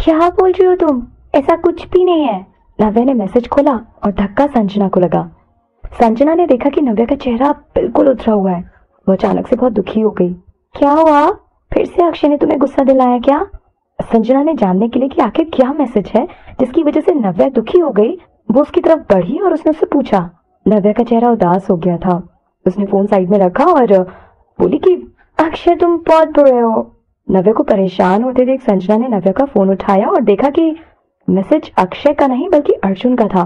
क्या बोल रही हो तुम? ऐसा कुछ भी नहीं है। नव्या ने मैसेज खोला और धक्का संजना को लगा। संजना ने देखा कि नव्या का चेहरा बिल्कुल उतरा हुआ है। वो अचानक से बहुत दुखी हो गई। क्या हुआ? फिर से अक्षय ने तुम्हें गुस्सा दिलाया क्या? संजना ने जानने के लिए कि आखिर क्या मैसेज है जिसकी वजह से नव्या दुखी हो गई, वो उसकी तरफ बढ़ी और उसने उससे पूछा। नव्या का चेहरा उदास हो गया था। उसने फोन साइड में रखा और बोली कि अक्षय तुम बहुत बुरे हो। नव्या को परेशान होते देख संजना ने नव्या का फोन उठाया और देखा कि मैसेज अक्षय का नहीं बल्कि अर्जुन का था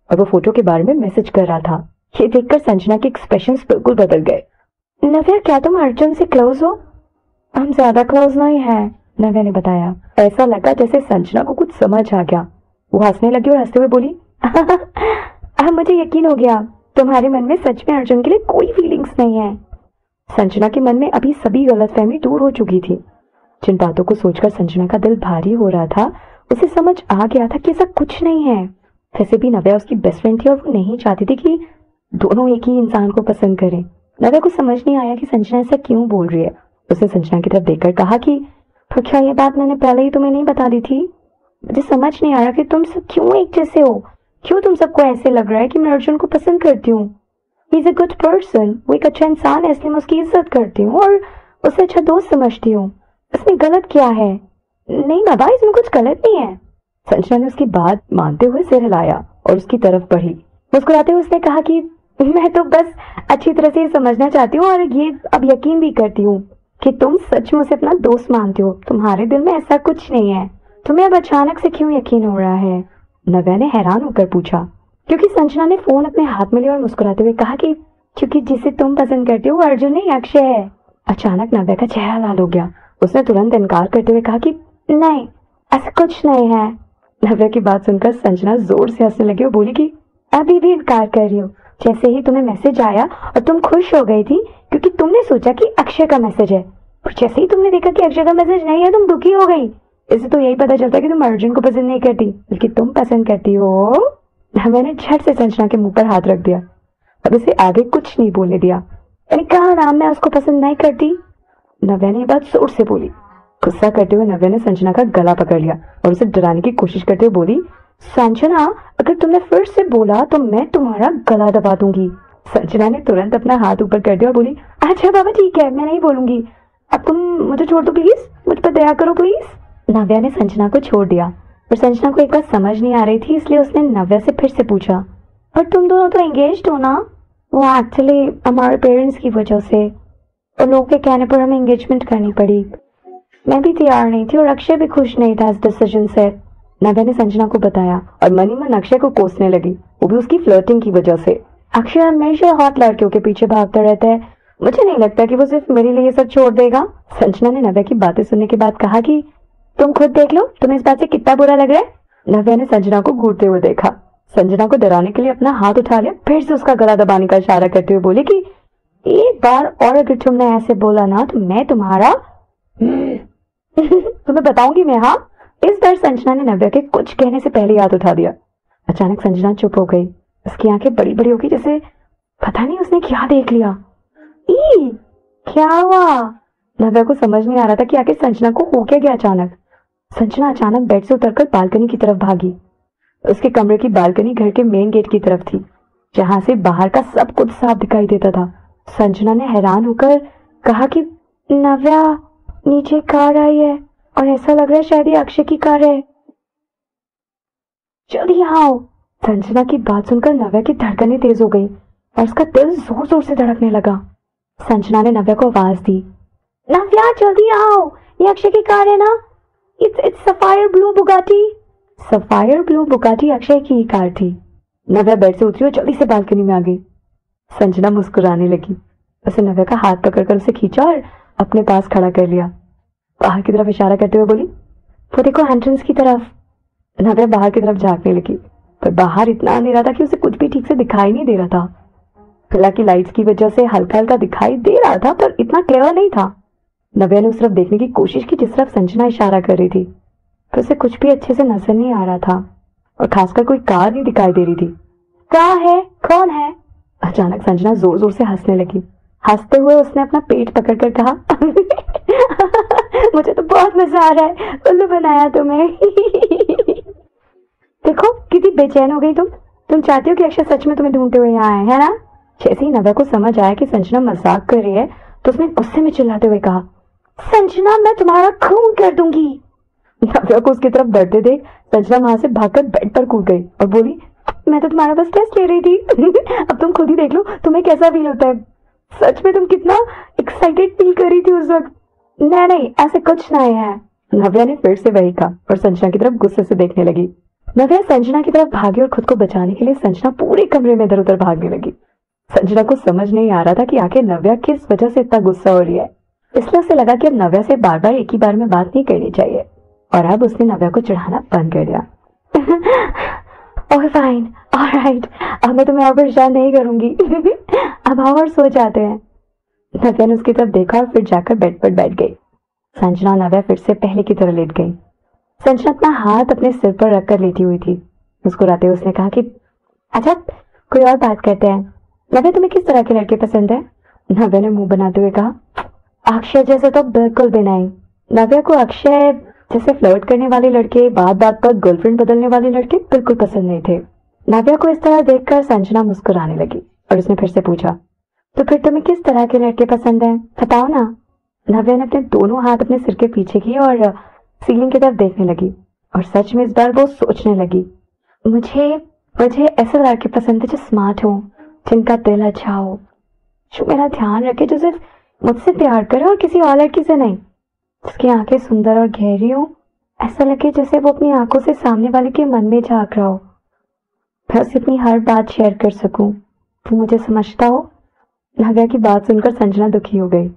और वो फोटो के बारे में मैसेज कर रहा था। ये देखकर संजना के एक्सप्रेशंस बिल्कुल बदल गए। नव्या क्या तुम अर्जुन से क्लोज हो? हम ज्यादा क्लोज नहीं हैं, नव्या ने बताया। ऐसा लगा जैसे संजना को कुछ समझ आ गया। वो हंसने लगी और हंसते हुए बोली अब मुझे यकीन हो गया, तुम्हारे मन में सच में अर्जुन के लिए कोई फीलिंग्स नहीं है। संजना के मन में अभी सभी गलतफहमी दूर हो चुकी थी। जिन बातों को सोचकर संजना का दिल भारी हो रहा था, उसे समझ आ गया था कि ऐसा कुछ नहीं है। वैसे भी नव्या उसकी बेस्ट फ्रेंड थी और वो नहीं चाहती थी कि दोनों एक ही इंसान को पसंद करें। नव्या को समझ नहीं आया कि संजना ऐसा क्यों बोल रही है। उसने संजना की तरफ देखकर कहा कि तो क्या ये बात मैंने पहले ही तुम्हें नहीं बता दी थी? मुझे समझ नहीं आ रहा कि तुम सब क्यों एक जैसे हो। क्यों तुम सबको ऐसे लग रहा है कि मैं अर्जुन को पसंद करती हूँ? He is a good person, वो एक अच्छा इंसान है, इसलिए मैं उसकी इज्जत करती हूँ और उसे अच्छा दोस्त समझती हूँ। इसमें गलत क्या है? नहीं बाबा, इसमें कुछ गलत नहीं है। संजना ने उसकी बात मानते हुए सिर हिलाया और उसकी तरफ बढ़ी। मुस्कुराते हुए उसने कहा कि मैं तो बस अच्छी तरह से समझना चाहती हूँ और ये अब यकीन भी करती हूँ कि तुम सच में उसे अपना दोस्त मानते हो। तुम्हारे दिल में ऐसा कुछ नहीं है। तुम्हें अब अचानक से क्यों यकीन हो रहा है? नव्या ने हैरान होकर पूछा। क्योंकि संजना ने फोन अपने हाथ में लिया और मुस्कुराते हुए कहा कि क्योंकि जिसे तुम पसंद करते हो वो अर्जुन नहीं अक्षय है। अचानक नव्या का चेहरा लाल हो गया। उसने तुरंत इनकार करते हुए कहा कि नहीं, ऐसा कुछ नहीं है। नव्या की बात सुनकर संजना जोर से हंसने लगी और बोली कि अभी भी इनकार कर रही हो? जैसे ही तुम्हें मैसेज आया और तुम खुश हो गई थी क्योंकि तुमने सोचा कि अक्षय का मैसेज है, और जैसे ही तुमने देखा कि अक्षय का मैसेज नहीं है तुम दुखी हो गई। इससे तो यही पता चलता है कि तुम अर्जुन को पसंद नहीं करती बल्कि तुम पसंद करती हो। मैंने झट से संजना के मुंह पर हाथ रख दिया। अब उसे आगे कुछ नहीं बोलने दिया। मैंने कहा ना मैं उसको पसंद नहीं करती। नव्या ने ये बात जोर से बोली। गुस्सा करते हुए नव्या ने संजना का गला पकड़ लिया और उसे डराने की कोशिश करते हुए बोली, संजना अगर तुमने फिर से बोला तो मैं तुम्हारा गला दबा दूंगी। संजना ने तुरंत अपना हाथ ऊपर कर दिया और बोली, अच्छा बाबा ठीक है, मैं नहीं बोलूंगी। अब तुम मुझे छोड़ दो प्लीज, मुझ पर दया करो प्लीज। नव्या ने संजना को छोड़ दिया पर संजना को एक बात समझ नहीं आ रही थी, इसलिए उसने नव्या से फिर से पूछा, पर तुम दोनों तो एंगेज्ड हो ना? वो एक्चुअली हमारे पेरेंट्स की वजह से और लोगों के कहने पर हमें एंगेजमेंट करनी पड़ी। मैं भी तैयार नहीं थी और अक्षय भी खुश नहीं था इस डिसीजन से। नव्या ने संजना को बताया और मन ही मन अक्षय को कोसने लगी, वो भी उसकी फ्लर्टिंग की वजह से। अक्षय हमेशा हॉट लड़कियों के पीछे भागता रहता है, मुझे नहीं लगता कि वो सिर्फ मेरे लिए ये सब छोड़ देगा। संजना ने नव्या की बातें सुनने के बाद कहा कि तुम खुद देख लो तुम्हें इस बात से कितना बुरा लग रहा है। नव्या ने संजना को घूरते हुए देखा। संजना को डराने के लिए अपना हाथ उठा लिया, फिर से उसका गला दबाने का इशारा करते हुए बोले कि एक बार और अगर तुमने ऐसे बोला ना तो मैं तुम्हारा तुम्हें बताऊंगी मैं। हाँ, इस बार संजना ने नव्या के कुछ कहने से पहले हाथ उठा दिया। अचानक संजना चुप हो गई। उसकी आंखें बड़ी बड़ी हो गई, जैसे पता नहीं उसने क्या देख लिया। क्या हुआ? नव्या को समझ नहीं आ रहा था कि आखिर संजना को हो क्या गया अचानक। संजना अचानक बेड से उतरकर बालकनी की तरफ भागी। उसके कमरे की बालकनी घर के मेन गेट की तरफ थी, जहां से बाहर का सब कुछ साफ दिखाई देता था। संजना ने हैरान होकर कहा कि नव्या, नीचे कार आई है और ऐसा लग रहा है शायद ये अक्षय की कार है, जल्दी आओ। संजना की बात सुनकर नव्या की धड़कनें तेज हो गई और उसका दिल जोर जोर से धड़कने लगा। संजना ने नव्या को आवाज दी, नव्या जल्दी आओ, ये अक्षय की कार है ना? It's sapphire blue Bugatti. Sapphire blue Bugatti Akshay की ही कार थी। नव्या बेड से उतरी और जल्दी से बालकनी में आ गई। संजना मुस्कुराने लगी। उसने नव्या का हाथ पकड़कर उसे खींचा और अपने पास खड़ा कर लिया। बाहर की तरफ इशारा करते हुए बोली, वो देखो एंट्रेंस की तरफ। नव्या बाहर की तरफ झांकने लगी, पर बाहर इतना अंधेरा था कि उसे कुछ भी ठीक से दिखाई नहीं दे रहा था। हालांकि लाइट्स की वजह से हल्का हल्का दिखाई दे रहा था, पर इतना क्लियर नहीं था। नव्या ने उस तरफ देखने की कोशिश की जिस तरफ संजना इशारा कर रही थी, पर उसे कुछ भी अच्छे से नजर नहीं आ रहा था और खासकर कोई कार नहीं दिखाई दे रही थी। कहाँ है? कौन है? अचानक संजना जोर जोर से हंसने लगी। हंसते हुए उसने अपना पेट पकड़कर कहा मुझे तो बहुत मजा आ रहा है, उल्लू बनाया तुम्हें। देखो कितनी बेचैन हो गई तुम चाहती हो कि अक्षय सच में तुम्हें ढूंढते हुए यहाँ आए, है ना? जैसे ही नव्या को समझ आया कि संजना मजाक कर रही है तो उसने गुस्से में चिल्लाते हुए कहा, संजना मैं तुम्हारा खून कर दूंगी। नव्या को उसकी तरफ बढ़ते देख संजना वहां से भागकर बेड पर कूद गई और बोली, मैं तो तुम्हारा बस टेस्ट ले रही थी। अब तुम खुद ही देख लो तुम्हें कैसा फील होता है। सच में तुम कितना एक्साइटेड फील कर रही थी उस वक्त। नहीं ऐसे कुछ नहीं है, नव्या ने फिर से वही कहा और संजना की तरफ गुस्से से देखने लगी। नव्या संजना की तरफ भागी और खुद को बचाने के लिए संजना पूरे कमरे में इधर उधर भागने लगी। संजना को समझ नहीं आ रहा था कि आखिर नव्या किस वजह से इतना गुस्सा हो रही है, इसलिए उसे लगा कि अब नव्या से बार बार एक ही बार में बात नहीं करनी चाहिए और अब उसने नव्या को चिढ़ाना बंद कर दिया। ओह फाइन, ऑलराइट, अब मैं तुम्हें और परेशान नहीं करूंगी। अब आओ और सो जाते हैं। नव्या ने उसकी तरफ देखा और फिर जाकर बेड पर बैठ गई। संजना और नव्या फिर से पहले की तरह लेट गई। संजना अपना हाथ अपने सिर पर रखकर लेटी हुई थी। मुस्कुराते हुए उसने कहा कि अच्छा कोई और बात करते हैं। नव्या तुम्हें किस तरह के लड़के पसंद है? नव्या ने मुंह बनाते हुए कहा, अक्षय जैसे तो बिल्कुल भी नहीं। नव्या को अक्षय जैसे फ्लर्ट करने वाले लड़के, बात बात पर गर्लफ्रेंड बदलने वाले लड़के बिल्कुल पसंद नहीं थे। नव्या को इस तरह देखकर संजना मुस्कुराने लगी और उसने फिर से पूछा, तो फिर तुम्हें किस तरह के लड़के पसंद हैं, बताओ ना। नव्या ने अपने दोनों हाथ अपने सिर के पीछे किए और सीलिंग की तरफ देखने लगी और सच में इस बार वो सोचने लगी, मुझे ऐसे लड़के पसंद है जो स्मार्ट हो, जिनका दिल अच्छा हो, जो मेरा ध्यान रखे, जो सिर्फ मुझसे प्यार करे और किसी और लड़की से नहीं, जिसकी आंखें सुंदर और गहरी हो, ऐसा लगे जैसे वो अपनी आंखों से सामने वाले के मन में झांक रहा हो, मैं उससे अपनी हर बात शेयर कर सकूं। तुम मुझे समझता हो? नव्या की बात सुनकर संजना दुखी हो गई।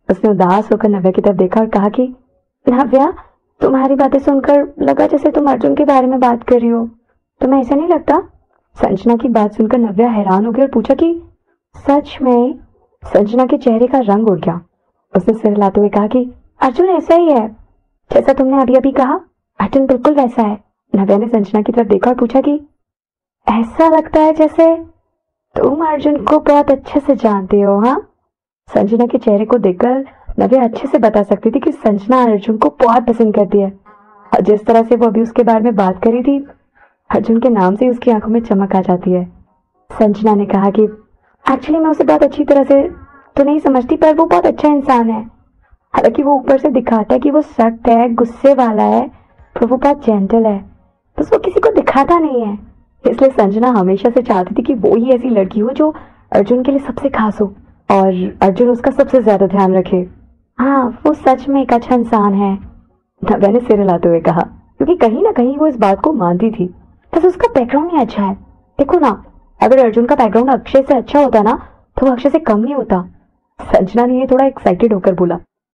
उसने उदास होकर नव्या की तरफ देखा और कहा कि नव्या तुम्हारी बातें सुनकर लगा जैसे तुम अर्जुन के बारे में बात कर रही हो, तुम्हें ऐसा नहीं लगता? संजना की बात सुनकर नव्या हैरान हो गई और पूछा कि सच में? संजना के चेहरे का रंग उड़ गया। उसने सिर हिलाते हुए कहा कि अर्जुन ऐसा ही है जैसा तुमने अभी अभी कहा, अर्जुन बिल्कुल वैसा है। नव्या ने संजना की तरफ देखा और पूछा कि ऐसा लगता है जैसे तुम अर्जुन को बहुत अच्छे से जानती हो। हाँ, संजना के चेहरे को देखकर नव्या अच्छे से बता सकती थी कि संजना अर्जुन को बहुत पसंद करती है और जिस तरह से वो अभी उसके बारे में बात करी थी, अर्जुन के नाम से उसकी आंखों में चमक आ जाती है। संजना ने कहा कि एक्चुअली मैं उसे बहुत अच्छी तरह से तो नहीं समझती, पर वो बहुत अच्छा इंसान है। हालांकि वो ऊपर से दिखाता है कि वो सख्त है, गुस्से वाला है, पर वो बहुत जेंटल है, बस वो किसी को दिखाता नहीं है। इसलिए संजना हमेशा से चाहती थी कि वो ही ऐसी लड़की हो जो अर्जुन के लिए सबसे खास हो और अर्जुन उसका सबसे ज्यादा ध्यान रखे। हाँ, वो सच में एक अच्छा इंसान है, नव्या ने सिर हिलाते हुए कहा, क्योंकि कहीं ना कहीं वो इस बात को मानती थी। बस उसका बैकग्राउंड ही अच्छा है। देखो ना, अगर अर्जुन का बैकग्राउंड अक्षय से अच्छा होता ना तो वो अक्षय से कम नहीं होता। संजना ने ये थोड़ा एक्साइटेड होकर बोला।